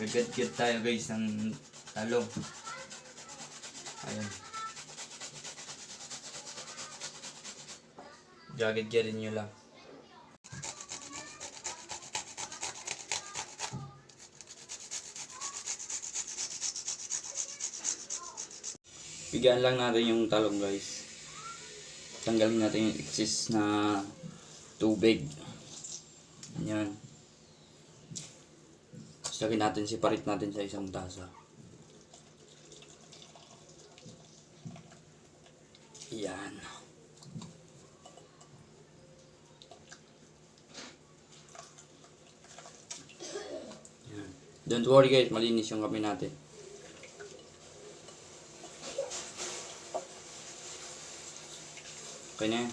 Gagad-gad tayo guys ng talong. Ayan. Gagad-gadin nyo lang. Bigyan lang natin yung talong guys. Tanggalin natin yung excess na tubig. Ayan. Lagyan natin, separate natin sa isang tasa. Ayan. Ayan. Don't worry guys, malinis yung kape natin. Okay na yan.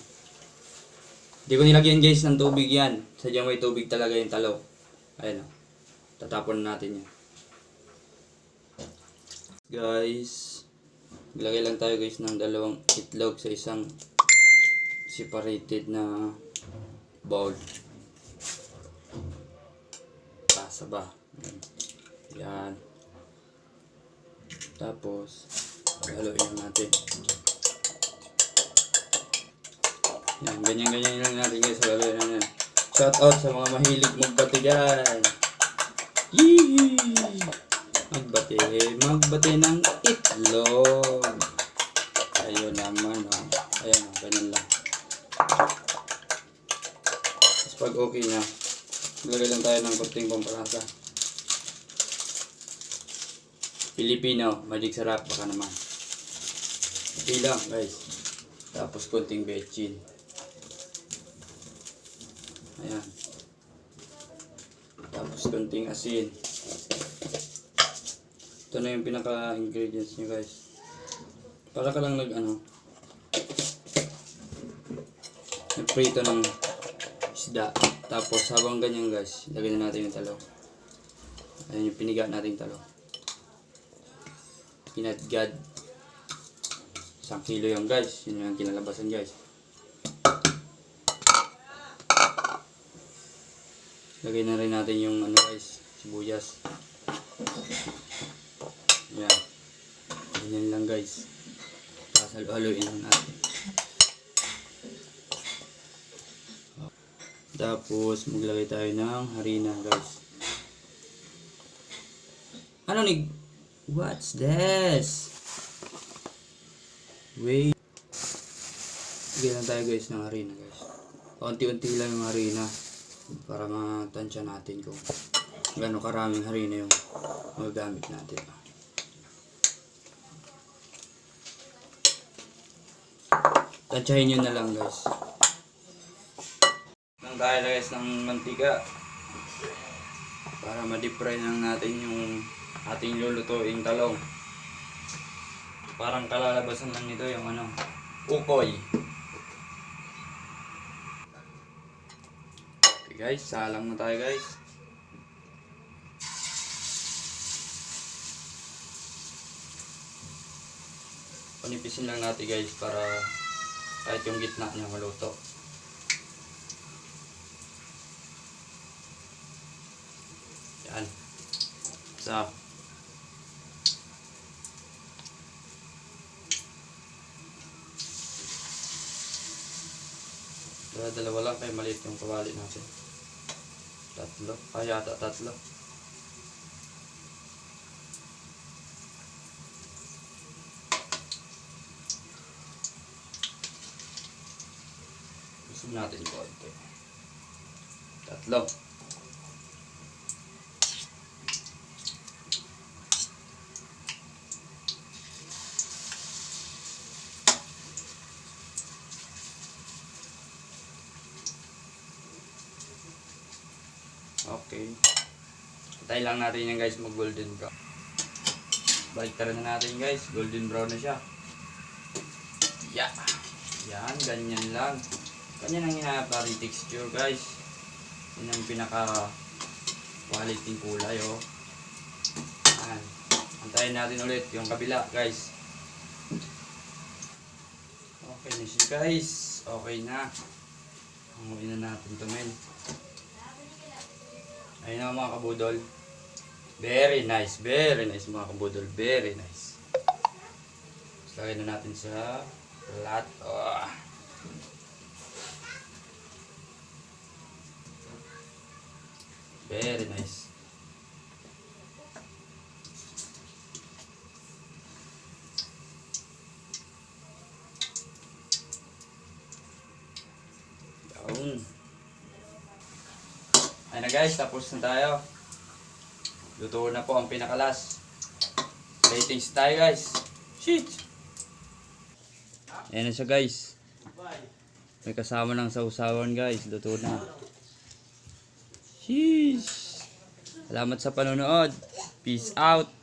Hindi ko nilagyan guys ng tubig yan. Sadyang may tubig talaga yung talong. Ayan o. Tatapon natin yan. Guys, maglagay lang tayo guys ng 2 itlog sa isang separated na bowl. Tasa ba? Yan. Tapos, haluin natin. Yan, ganyan-ganyan lang natin guys. Haluin natin. Shout out sa mga mahilig magbati dyan. Yee! Magbati ng itlog. Ayun naman, oh. Ayan, oh, ganyan lang. Tapos pag okay na, lagay lang tayo ng konting pampalasa. Pilipino, magic sarap, baka naman. Okay lang, guys. Tapos konting bechin. Ayan. Tapos konting asin. Ito na yung pinaka ingredients nyo guys. Para ka lang nagprito ng isda. Tapos habang ganyan guys, lagyan na natin yung talong. Ayan yung piniga natin talong. Kinatgad. 1 kilo yung guys. Yun yung kinalabasan guys. Lagay na rin natin yung guys, sibuyas. Yan. Ganyan lang guys. Pasalo-haluin lang natin. Tapos maglagay tayo ng harina guys. Ano ni? What's this? Wait. Lagyan lang tayo guys ng harina guys. Unti-unti lang yung harina. Para matansya natin kung gaano karaming harina yung magagamit natin. Tansyahin nyo na lang guys. Nang tayo guys ng mantika para ma-deep fry lang natin yung ating lulutuing talong. Parang kalalabasan lang nito yung ukoy. Guys, salang na tayo guys. Panipisin lang natin guys para kahit yung gitna niya maluto. Yan. So, dalawa lang kaya maliit yung kawali natin. 3. Yata 3. Gusto natin konti. 3. Okay. Patay lang natin yan guys, mag golden brown. Baliktaran na natin guys, golden brown na siya. Yeah. Yan, ganyan lang. Ganyan ang hinahanap natin texture guys. Yan ang pinaka quality kulay oh. Yan. Antayin natin ulit yung kabila guys. Okay na siya guys. Okay na. Hanguin na natin ito men. Ayun na mga kabudol. Very nice mga kabudol. Very nice. Tapos lagay na natin sa plato. Very nice. Down. Ayun na guys, tapos na tayo. Luto na po ang pinakalas. Ratings tayo guys. Shit! Ayan na siya guys. May kasama ng sausawan guys. Luto na. Sheesh! Salamat sa panonood. Peace out!